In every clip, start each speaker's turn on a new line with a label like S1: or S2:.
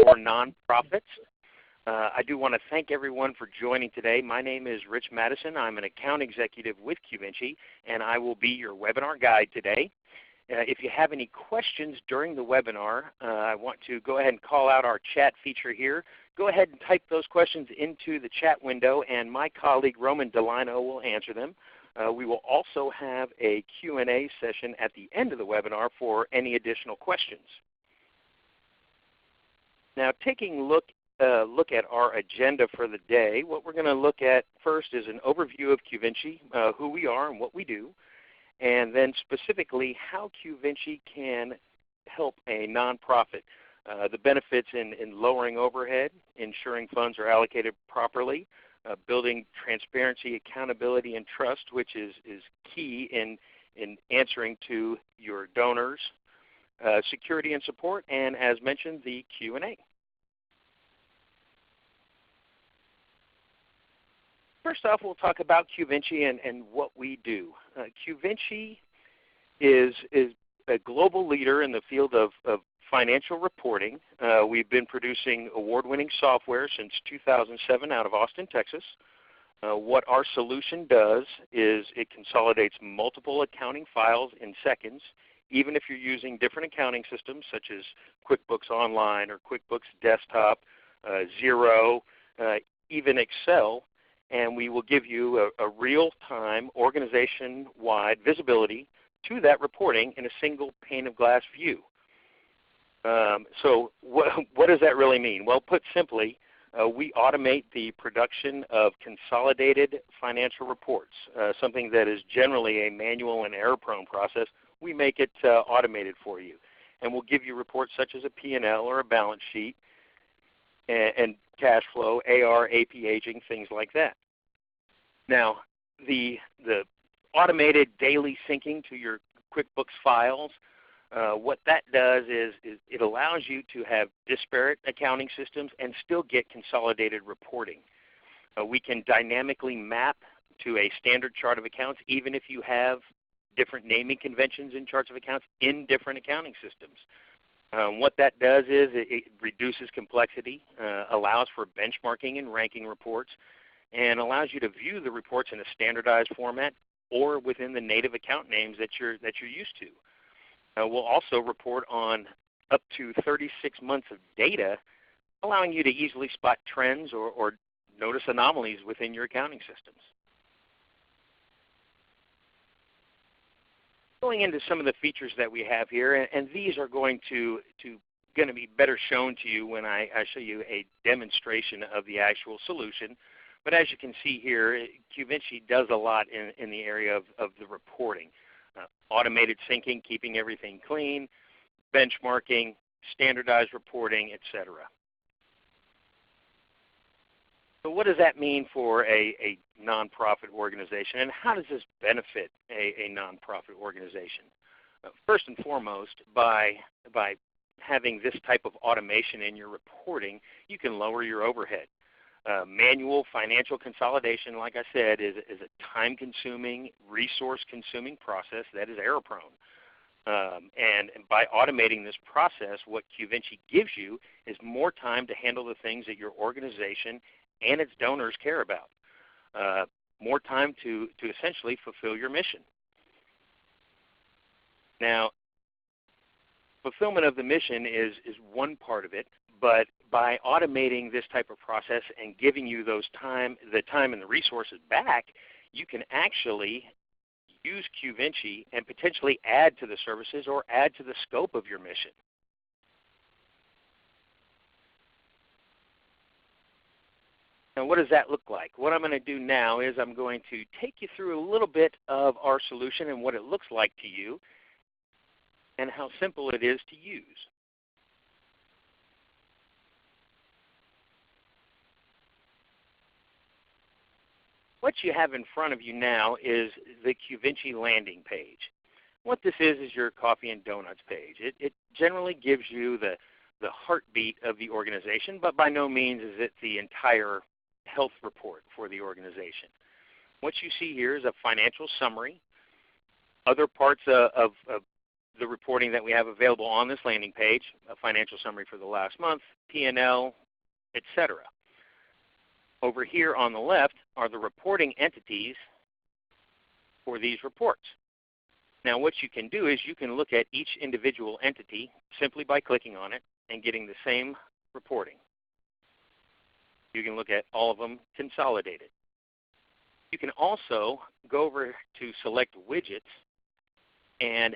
S1: for nonprofits. I do want to thank everyone for joining today. My name is Rich Madison. I'm an account executive with Qvinci, and I will be your webinar guide today. If you have any questions during the webinar, I want to go ahead and call out our chat feature here. Go ahead and type those questions into the chat window, and my colleague Roman Delino will answer them. We will also have a Q&A session at the end of the webinar for any additional questions. Now, taking a look at our agenda for the day, what we're going to look at first is an overview of Qvinci, who we are and what we do, and then specifically how Qvinci can help a nonprofit. The benefits in lowering overhead, ensuring funds are allocated properly, building transparency, accountability, and trust, which is key in answering to your donors, security and support, and as mentioned, the Q&A. First off, we'll talk about Qvinci and what we do. Qvinci is a global leader in the field of financial reporting. We've been producing award-winning software since 2007 out of Austin, Texas. What our solution does is it consolidates multiple accounting files in seconds, even if you're using different accounting systems such as QuickBooks Online or QuickBooks Desktop, Xero, even Excel. And we will give you a real-time, organization-wide visibility to that reporting in a single pane of glass view. So what does that really mean? Well, put simply, we automate the production of consolidated financial reports, something that is generally a manual and error-prone process. We make it automated for you. And we'll give you reports such as a P&L or a balance sheet, and cash flow, AR, AP aging, things like that. Now, the automated daily syncing to your QuickBooks files, what that does is it allows you to have disparate accounting systems and still get consolidated reporting. We can dynamically map to a standard chart of accounts even if you have different naming conventions in charts of accounts in different accounting systems. What that does is it reduces complexity, allows for benchmarking and ranking reports, and allows you to view the reports in a standardized format or within the native account names that you're used to. We'll also report on up to 36 months of data, allowing you to easily spot trends or notice anomalies within your accounting systems. Going into some of the features that we have here, and these are going to be better shown to you when I show you a demonstration of the actual solution. But as you can see here, Qvinci does a lot in the area of the reporting. Automated syncing, keeping everything clean, benchmarking, standardized reporting, etc. So what does that mean for a nonprofit organization, and how does this benefit a nonprofit organization? First and foremost, by having this type of automation in your reporting, you can lower your overhead. Manual financial consolidation, like I said, is a time-consuming, resource-consuming process that is error-prone. And by automating this process, what Qvinci gives you is more time to handle the things that your organization and its donors care about. More time to essentially fulfill your mission. Now, fulfillment of the mission is one part of it, but by automating this type of process and giving you the time and the resources back, you can actually use Qvinci and potentially add to the services or add to the scope of your mission. Now, what does that look like? What I'm going to do now is I'm going to take you through a little bit of our solution and what it looks like to you and how simple it is to use. What you have in front of you now is the Qvinci landing page. What this is your coffee and donuts page. It generally gives you the heartbeat of the organization, but by no means is it the entire health report for the organization. What you see here is a financial summary, other parts of the reporting that we have available on this landing page, a financial summary for the last month, P&L, etc. Over here on the left are the reporting entities for these reports. Now what you can do is you can look at each individual entity simply by clicking on it and getting the same reporting. You can look at all of them consolidated. You can also go over to select widgets and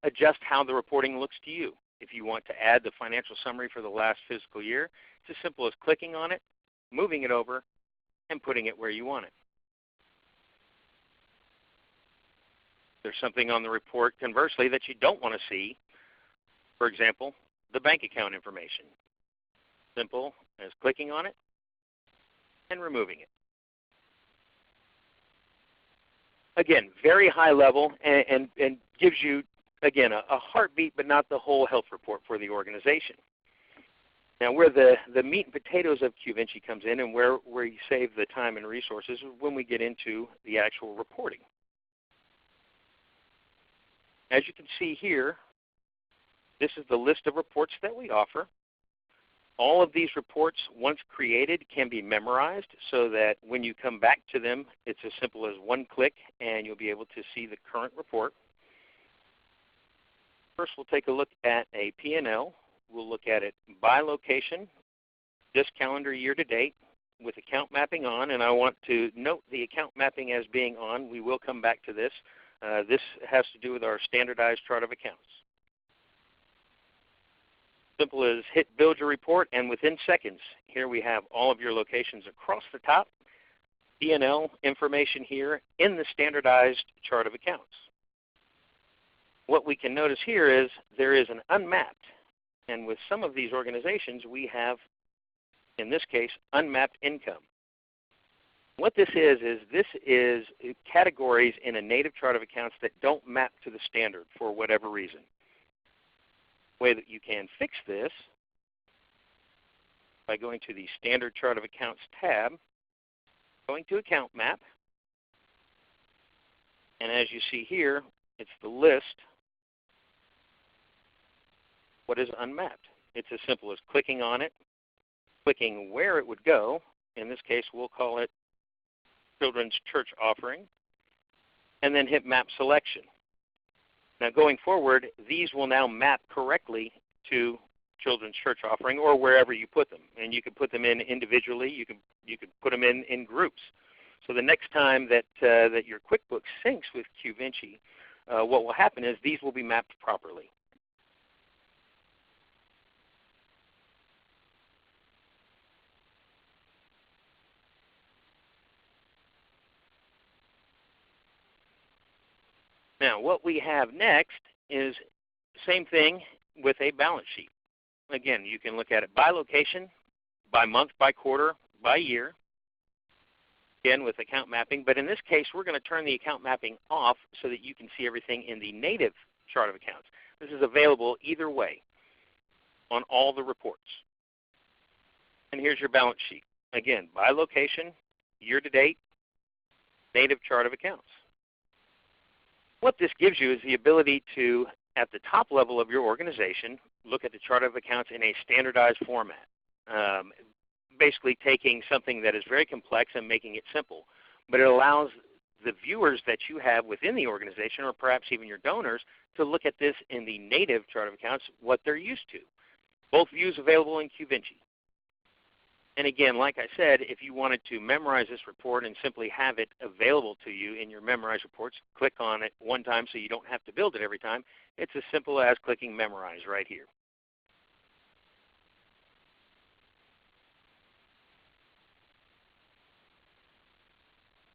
S1: adjust how the reporting looks to you. If you want to add the financial summary for the last fiscal year, it's as simple as clicking on it, moving it over, and putting it where you want it. There's something on the report, conversely, that you don't want to see. For example, the bank account information. Simple as clicking on it and removing it. Again, very high level and gives you, again, a heartbeat but not the whole health report for the organization. Now where the meat and potatoes of Qvinci comes in and where you save the time and resources is when we get into the actual reporting. As you can see here, this is the list of reports that we offer. All of these reports, once created, can be memorized so that when you come back to them, it's as simple as one click and you'll be able to see the current report. First, we'll take a look at a P&L. We'll look at it by location, this calendar year to date, with account mapping on. And I want to note the account mapping as being on. We will come back to this. This has to do with our standardized chart of accounts. Simple as hit build your report, and within seconds, here we have all of your locations across the top, P&L information here in the standardized chart of accounts. What we can notice here is there is an unmapped, and with some of these organizations we have, in this case, unmapped income. What this is categories in a native chart of accounts that don't map to the standard for whatever reason. The way that you can fix this by going to the Standard Chart of Accounts tab, going to Account Map, and as you see here, it's the list. What is unmapped? It's as simple as clicking on it, clicking where it would go. In this case, we'll call it Children's Church Offering, and then hit Map Selection. Now going forward, these will now map correctly to Children's Church Offering or wherever you put them. And you can put them in individually. You can put them in groups. So the next time that your QuickBooks syncs with Qvinci, what will happen is these will be mapped properly. Now what we have next is the same thing with a balance sheet. Again, you can look at it by location, by month, by quarter, by year, again with account mapping. But in this case, we're going to turn the account mapping off so that you can see everything in the native chart of accounts. This is available either way on all the reports. And here's your balance sheet. Again, by location, year to date, native chart of accounts. What this gives you is the ability to, at the top level of your organization, look at the chart of accounts in a standardized format, basically taking something that is very complex and making it simple. But it allows the viewers that you have within the organization, or perhaps even your donors, to look at this in the native chart of accounts, what they're used to. Both views available in Qvinci. And again, like I said, if you wanted to memorize this report and simply have it available to you in your memorized reports, click on it one time so you don't have to build it every time. It's as simple as clicking Memorize right here.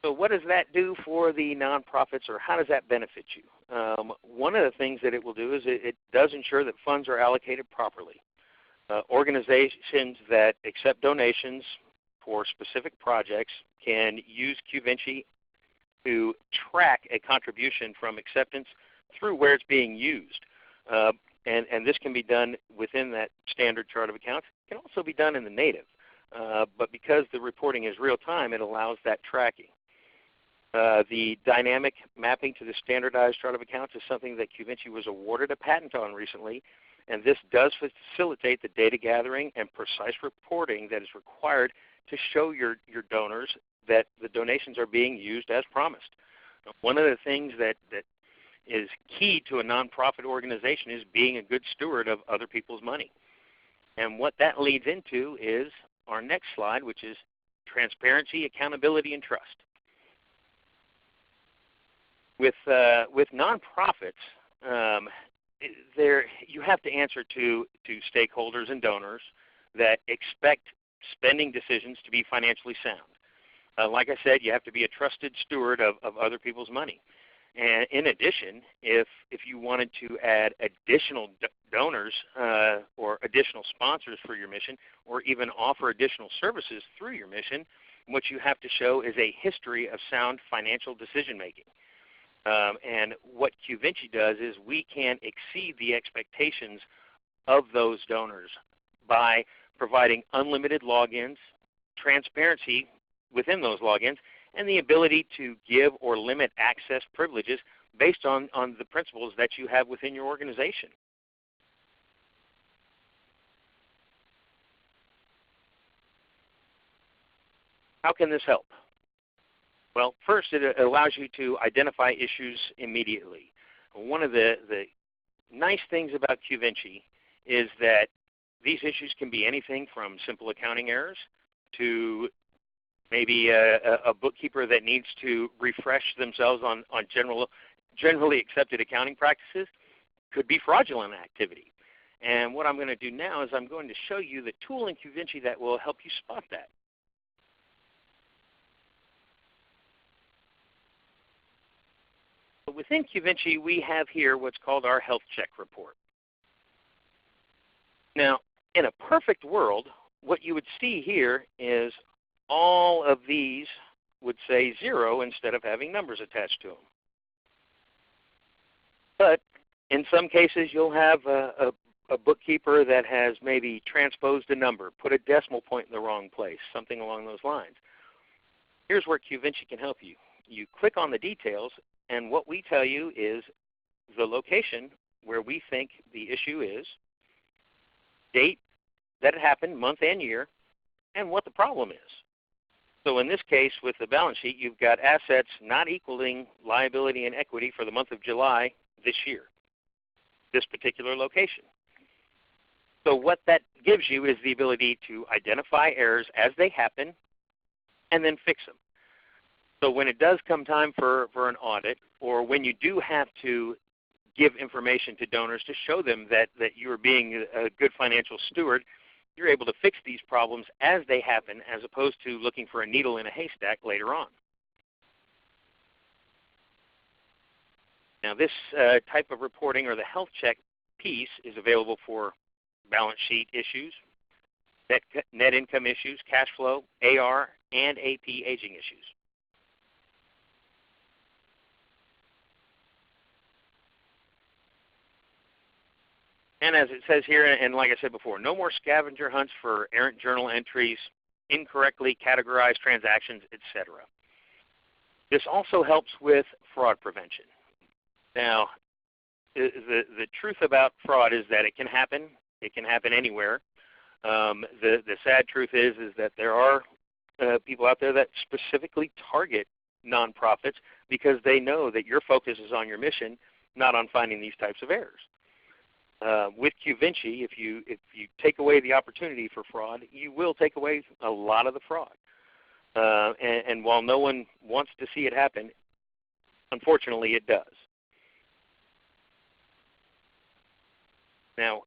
S1: So what does that do for the nonprofits, or how does that benefit you? One of the things that it will do is it does ensure that funds are allocated properly. Organizations that accept donations for specific projects can use Qvinci to track a contribution from acceptance through where it's being used. And this can be done within that standard chart of accounts. It can also be done in the native. But because the reporting is real time, it allows that tracking. The dynamic mapping to the standardized chart of accounts is something that Qvinci was awarded a patent on recently, and this does facilitate the data gathering and precise reporting that is required to show your donors that the donations are being used as promised. One of the things that is key to a nonprofit organization is being a good steward of other people's money. And what that leads into is our next slide, which is transparency, accountability, and trust. With nonprofits, you have to answer to stakeholders and donors that expect spending decisions to be financially sound. Like I said, you have to be a trusted steward of other people's money. And in addition, if you wanted to add additional donors or additional sponsors for your mission, or even offer additional services through your mission, what you have to show is a history of sound financial decision making. And what Qvinci does is we can exceed the expectations of those donors by providing unlimited logins, transparency within those logins, and the ability to give or limit access privileges based on the principles that you have within your organization. How can this help? Well, first, it allows you to identify issues immediately. One of the nice things about Qvinci is that these issues can be anything from simple accounting errors to maybe a bookkeeper that needs to refresh themselves on generally accepted accounting practices. Could be fraudulent activity. And what I'm going to do now is I'm going to show you the tool in Qvinci that will help you spot that. Within Qvinci, we have here what's called our health check report. Now, in a perfect world, what you would see here is all of these would say 0 instead of having numbers attached to them. But in some cases, you'll have a bookkeeper that has maybe transposed a number, put a decimal point in the wrong place, something along those lines. Here's where Qvinci can help you. You click on the details, and what we tell you is the location where we think the issue is, date that it happened, month and year, and what the problem is. So in this case, with the balance sheet, you've got assets not equaling liability and equity for the month of July this year, this particular location. So what that gives you is the ability to identify errors as they happen and then fix them. So when it does come time for an audit, or when you do have to give information to donors to show them that you are being a good financial steward, you're able to fix these problems as they happen as opposed to looking for a needle in a haystack later on. Now this type of reporting, or the health check piece, is available for balance sheet issues, net income issues, cash flow, AR, and AP aging issues. And as it says here, and like I said before, no more scavenger hunts for errant journal entries, incorrectly categorized transactions, etc. This also helps with fraud prevention. Now, the truth about fraud is that it can happen. It can happen anywhere. The sad truth is that there are people out there that specifically target nonprofits because they know that your focus is on your mission, not on finding these types of errors. With Qvinci, if you take away the opportunity for fraud, you will take away a lot of the fraud. And while no one wants to see it happen, unfortunately it does. Now,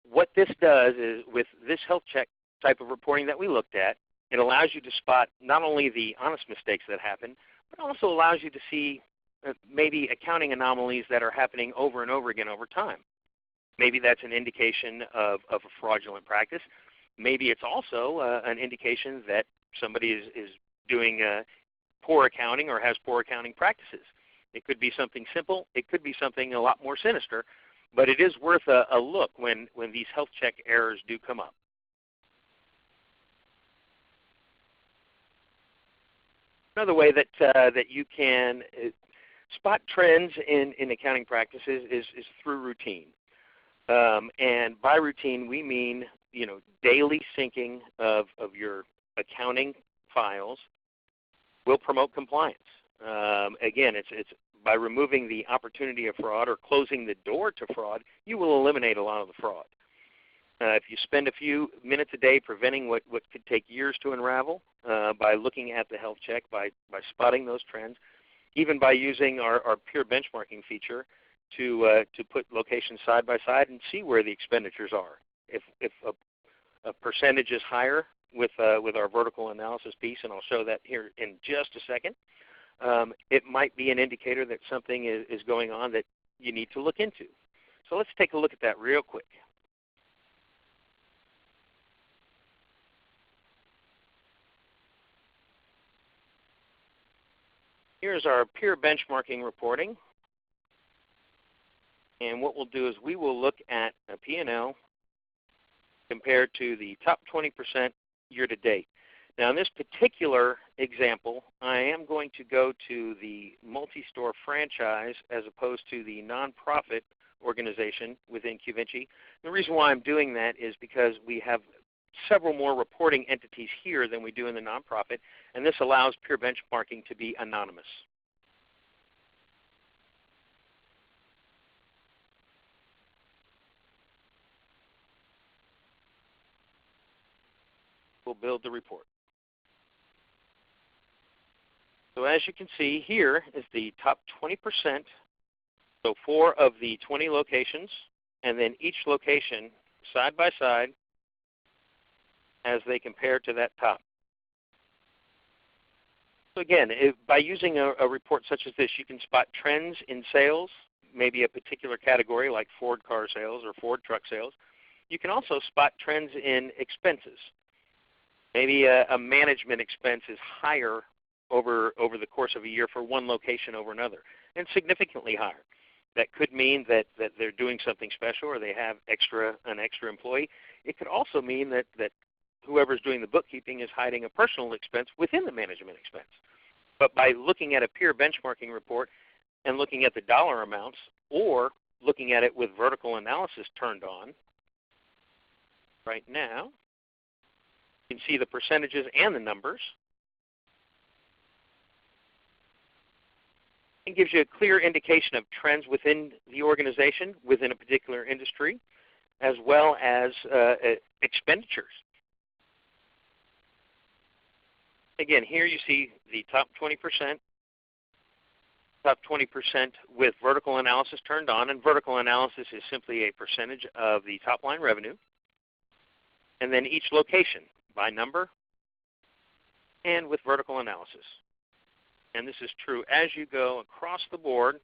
S1: what this does is, with this health check type of reporting that we looked at, it allows you to spot not only the honest mistakes that happen, but also allows you to see maybe accounting anomalies that are happening over and over again over time. Maybe that's an indication of a fraudulent practice. Maybe it's also an indication that somebody is doing poor accounting or has poor accounting practices. It could be something simple. It could be something a lot more sinister. But it is worth a look when these health check errors do come up. Another way that you can spot trends in accounting practices is through routine. And by routine, we mean daily syncing of your accounting files will promote compliance. Again, it's by removing the opportunity of fraud or closing the door to fraud, you will eliminate a lot of the fraud. If you spend a few minutes a day preventing what could take years to unravel by looking at the health check, by spotting those trends, even by using our peer benchmarking feature to put locations side by side and see where the expenditures are. If a percentage is higher with our vertical analysis piece, and I'll show that here in just a second, it might be an indicator that something is going on that you need to look into. So let's take a look at that real quick. Here's our peer benchmarking reporting. And what we'll do is we will look at a P&L compared to the top 20% year-to-date. Now in this particular example, I am going to go to the multi-store franchise as opposed to the nonprofit organization within Qvinci. The reason why I'm doing that is because we have several more reporting entities here than we do in the nonprofit, and this allows peer benchmarking to be anonymous. We'll build the report. So as you can see, here is the top 20%, so 4 of the 20 locations, and then each location side by side as they compare to that top. So again, by using a report such as this, you can spot trends in sales, maybe a particular category like Ford car sales or Ford truck sales. You can also spot trends in expenses. Maybe a management expense is higher over the course of a year for one location over another, and significantly higher. That could mean that they're doing something special or they have an extra employee. It could also mean that whoever's doing the bookkeeping is hiding a personal expense within the management expense. But by looking at a peer benchmarking report and looking at the dollar amounts, or looking at it with vertical analysis turned on, right now, you can see the percentages and the numbers. It gives you a clear indication of trends within the organization, within a particular industry, as well as expenditures. Again, here you see the top 20%, with vertical analysis turned on, and vertical analysis is simply a percentage of the top line revenue. And then each location by number and with vertical analysis. And this is true as you go across the board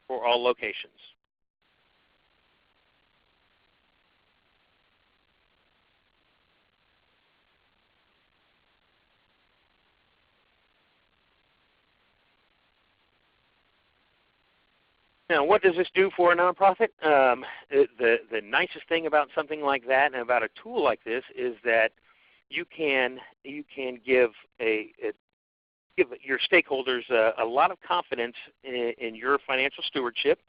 S1: for all locations. Now, what does this do for a nonprofit? The nicest thing about something like that and about a tool like this is that you can give your stakeholders a lot of confidence in your financial stewardship.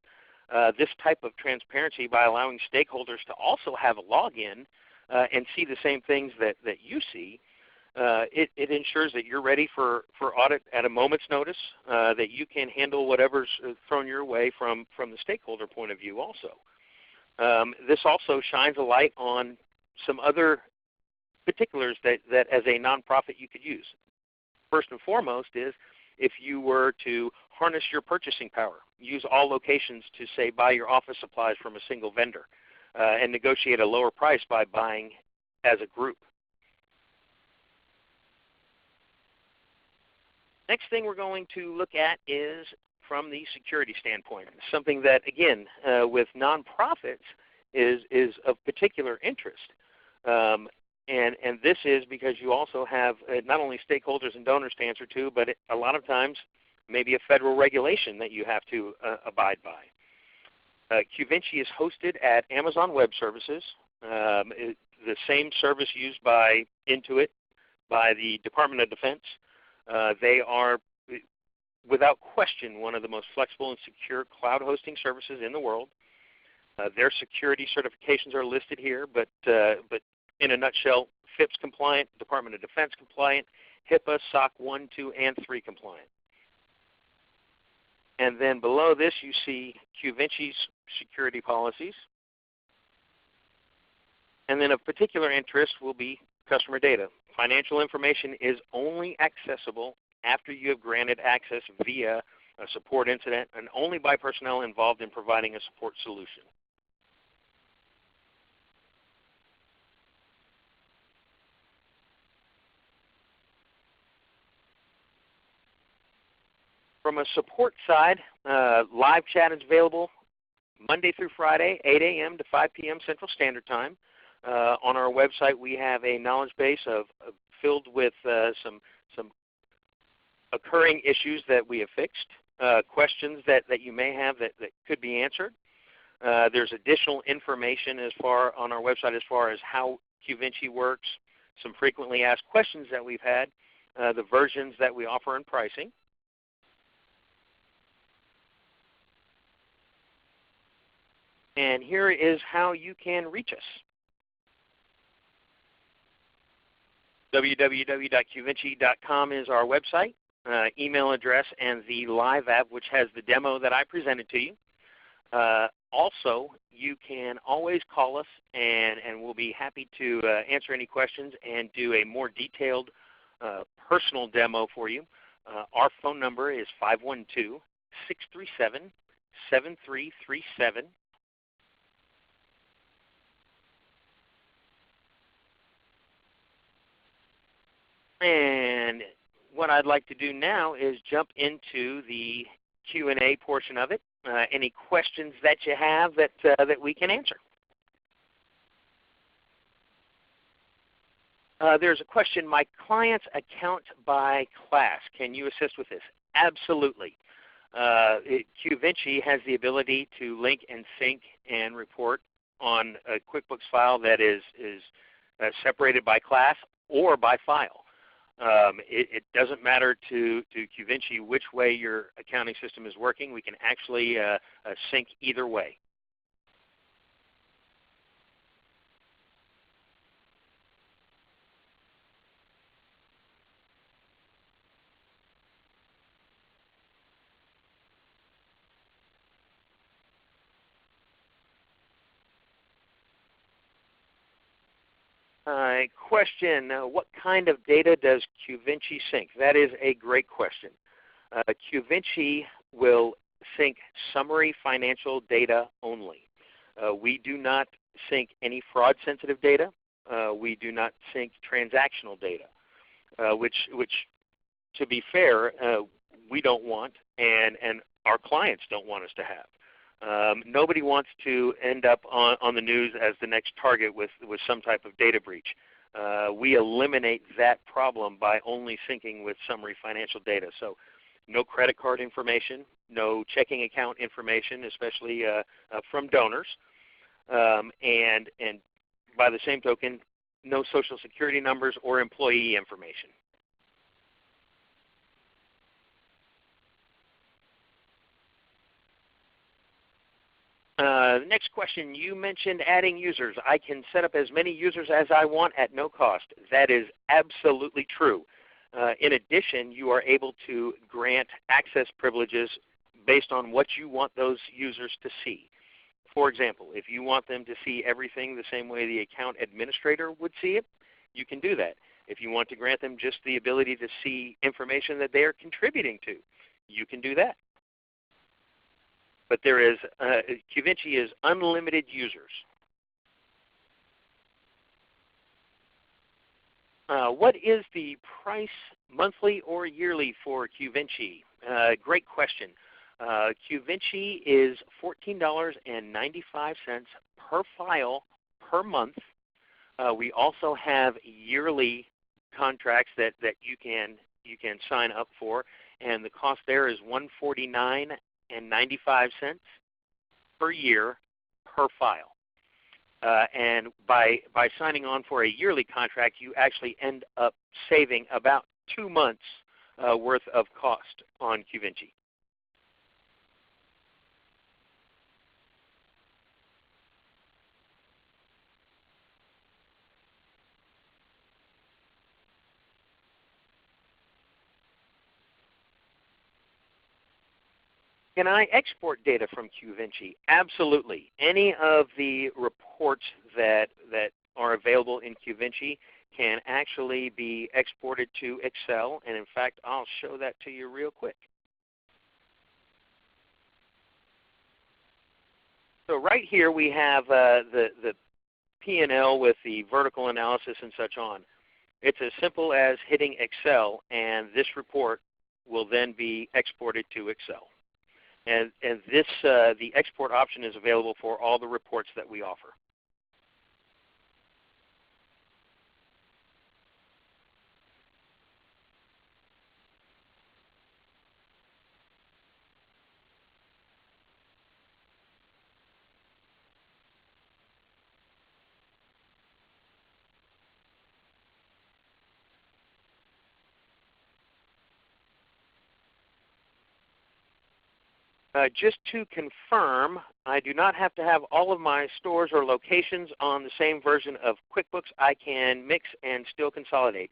S1: This type of transparency, by allowing stakeholders to also have a login and see the same things that you see, it ensures that you're ready for audit at a moment's notice, that you can handle whatever's thrown your way from the stakeholder point of view also. This also shines a light on some other particulars that as a nonprofit you could use. First and foremost is if you were to harness your purchasing power, use all locations to, say, buy your office supplies from a single vendor and negotiate a lower price by buying as a group. Next thing we're going to look at is from the security standpoint, something that, again, with nonprofits is of particular interest. And this is because you also have not only stakeholders and donors to answer to, but a lot of times maybe a federal regulation that you have to abide by. Qvinci is hosted at Amazon Web Services, the same service used by Intuit, by the Department of Defense, They are, without question, one of the most flexible and secure cloud hosting services in the world. Their security certifications are listed here, but in a nutshell, FIPS compliant, Department of Defense compliant, HIPAA, SOC 1, 2, and 3 compliant. And then below this you see Qvinci's security policies. And then of particular interest will be customer data. Financial information is only accessible after you have granted access via a support incident and only by personnel involved in providing a support solution. From a support side, live chat is available Monday through Friday, 8 a.m. to 5 p.m. Central Standard Time. On our website, we have a knowledge base filled with some occurring issues that we have fixed, questions that you may have that could be answered. There's additional information on our website as far as how Qvinci works, some frequently asked questions that we've had, the versions that we offer, and pricing. And here is how you can reach us. www.qvinci.com is our website, email address, and the live app, which has the demo that I presented to you. Also, you can always call us, and we'll be happy to answer any questions and do a more detailed personal demo for you. Our phone number is 512-637-7337. And what I'd like to do now is jump into the Q&A portion of it. Any questions that you have that we can answer? There's a question, my clients account by class. Can you assist with this? Absolutely. Qvinci has the ability to link and sync and report on a QuickBooks file that is separated by class or by file. It doesn't matter to Qvinci which way your accounting system is working. We can actually sync either way. Question, what kind of data does Qvinci sync? That is a great question. Qvinci will sync summary financial data only. We do not sync any fraud-sensitive data. We do not sync transactional data, which to be fair, we don't want, and our clients don't want us to have. Nobody wants to end up on the news as the next target with some type of data breach. We eliminate that problem by only syncing with summary financial data. So no credit card information, no checking account information, especially from donors, and by the same token, no Social Security numbers or employee information. The next question, you mentioned adding users. I can set up as many users as I want at no cost. That is absolutely true. In addition, you are able to grant access privileges based on what you want those users to see. For example, if you want them to see everything the same way the account administrator would see it, you can do that. If you want to grant them just the ability to see information that they are contributing to, you can do that. But there is, Qvinci is unlimited users. What is the price monthly or yearly for Qvinci? Great question. Qvinci is $14.95 per file per month. We also have yearly contracts that you can sign up for, and the cost there is $149.95 per year per file. And by signing on for a yearly contract, you actually end up saving about 2 months worth of cost on Qvinci. Can I export data from Qvinci? Absolutely. Any of the reports that are available in Qvinci can actually be exported to Excel, and in fact, I'll show that to you real quick. So right here we have the P&L with the vertical analysis and such on. It's as simple as hitting Excel, and this report will then be exported to Excel. And this, the export option is available for all the reports that we offer. Just to confirm, I do not have to have all of my stores or locations on the same version of QuickBooks. I can mix and still consolidate.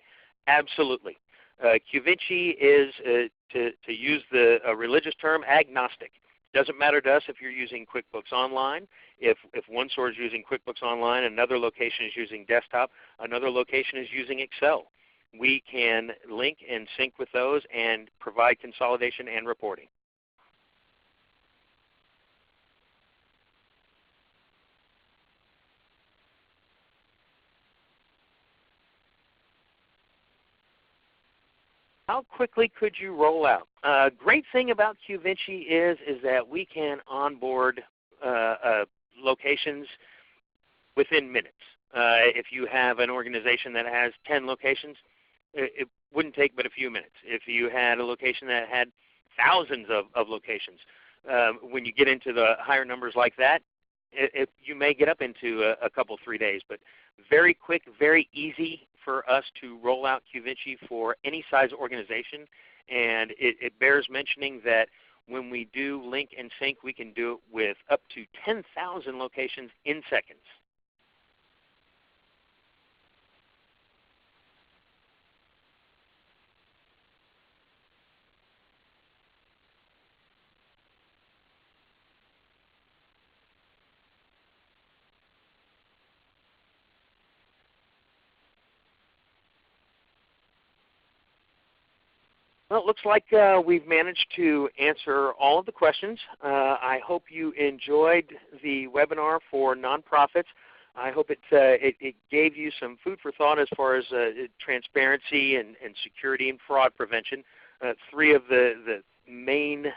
S1: Absolutely. Qvinci is, to use the religious term, agnostic. Doesn't matter to us if you're using QuickBooks Online. If one store is using QuickBooks Online, another location is using desktop, another location is using Excel. We can link and sync with those and provide consolidation and reporting. How quickly could you roll out? Great thing about Qvinci is that we can onboard locations within minutes. If you have an organization that has 10 locations, it wouldn't take but a few minutes. If you had a location that had thousands of locations, when you get into the higher numbers like that, you may get up into a couple, 3 days. But very quick, very easy for us to roll out Qvinci for any size organization. And it bears mentioning that when we do link and sync, we can do it with up to 10,000 locations in seconds. Well, it looks like we've managed to answer all of the questions. I hope you enjoyed the webinar for nonprofits. I hope it gave you some food for thought as far as transparency and security and fraud prevention. Three of the main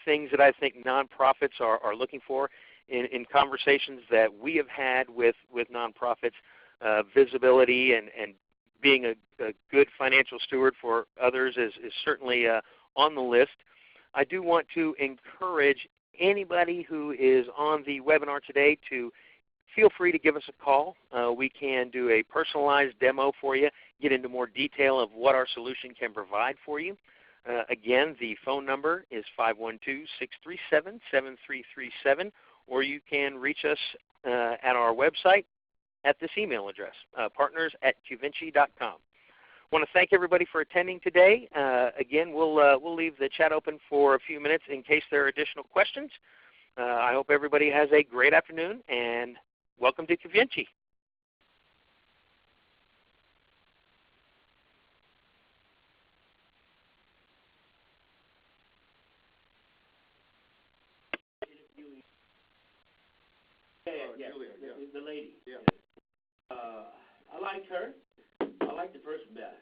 S1: things that I think nonprofits are looking for in conversations that we have had with nonprofits: visibility and being a good financial steward for others is certainly on the list. I do want to encourage anybody who is on the webinar today to feel free to give us a call. We can do a personalized demo for you, get into more detail of what our solution can provide for you. Again, the phone number is 512-637-7337, or you can reach us at our website at this email address, partners@qvinci.com. I want to thank everybody for attending today. Again, we'll leave the chat open for a few minutes in case there are additional questions. I hope everybody has a great afternoon, and welcome to Qvinci.
S2: Yeah, the lady. Yeah. I like her. I like the person better.